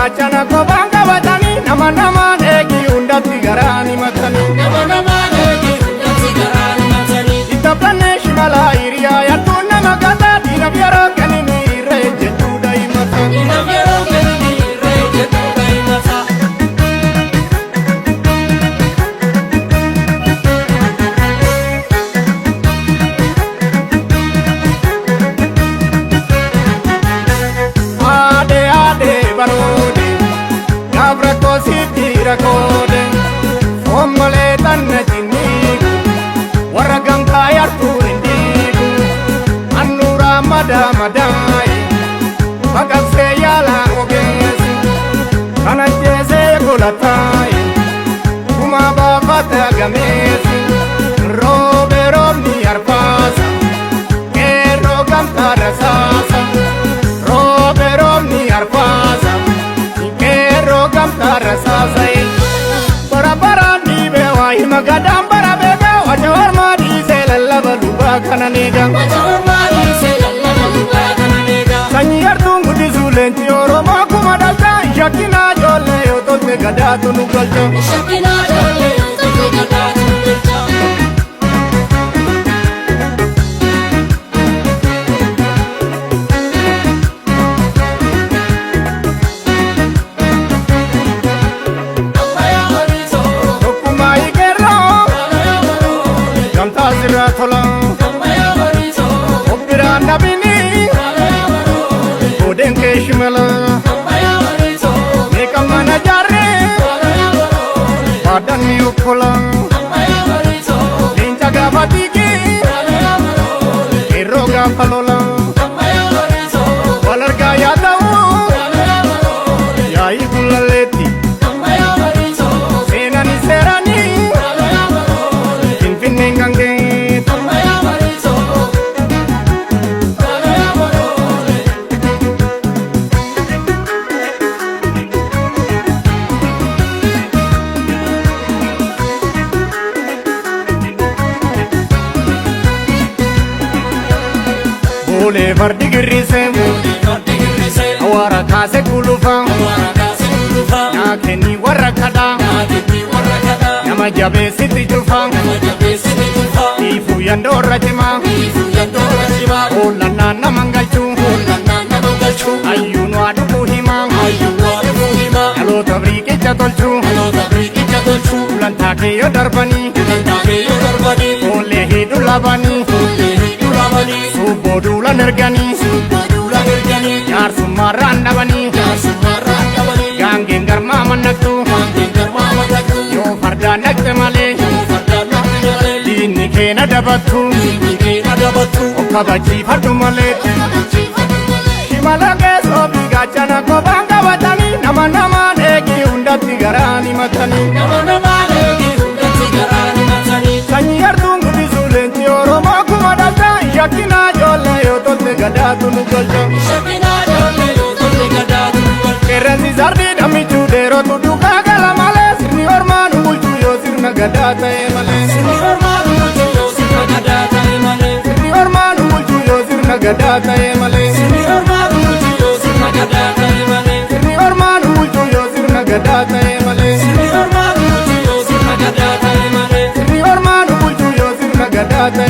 gaachana kophaan qabatanii nama namaan eegi hundatti garaani matanii ittabbannee shimalaa hiriyaa yattuun nama gataa diinaf yeroo kenninu irra ejjetuu daa'imata baroode gabra koositi rakoode omole tanna jinnigu warra gamtaa yartuu indigu annura madaayi maqabsee yaala ogeessi kana jeesee golataayi kuma baafata gameessi roobe roobni arfaasa qeerroo gamtaa rasaasa roobe roobni arfaasa rasaasai bara nibe wahi magadam bara bebe wajawar madi se lallaba duba kananiga sanyar tungu dizulenti oromo kuma dalta shakina jolle yotote gadatu nugalta tola obira nabini oden keshmala meka mana jarre padani ukola ninja gabatiki eroga palola walarga yadawu yai gulaleti senani serani infinengange Ole vardi girise awara kase kulufa na keni warakada nama jabe siti jufa ifu yandora jima ola nana mangalchu ayunu aduku hima alo tabriki chatolchu ulanta ke yo darbani ole hidu labani Subodula nergani Yar sumaran nabani Gangin garma manaktu Yo farda nakte male Dini kena dabatu Okabachi fardu male Shimala ke sobi gachana kobanga watani Nama nama negi undati garani matani Sanyar tungu dizulenti oromo kumadata Shakina jolle yotote gadatu nukolcha Kerenzi zardi damichu dero tuduka gala male Sirni ormanu bulchu yo sirna gadata emale Sirni ormanu bulchu yo sirna gadata emale Sirni ormanu bulchu yo sirna gadata emale Sirni ormanu bulchu yo sirna gadata emale Sirni ormanu bulchu yo sirna gadata emale Sirni ormanu bulchu yo sirna gadata emale Sirni ormanu bulchu yo sirna gadata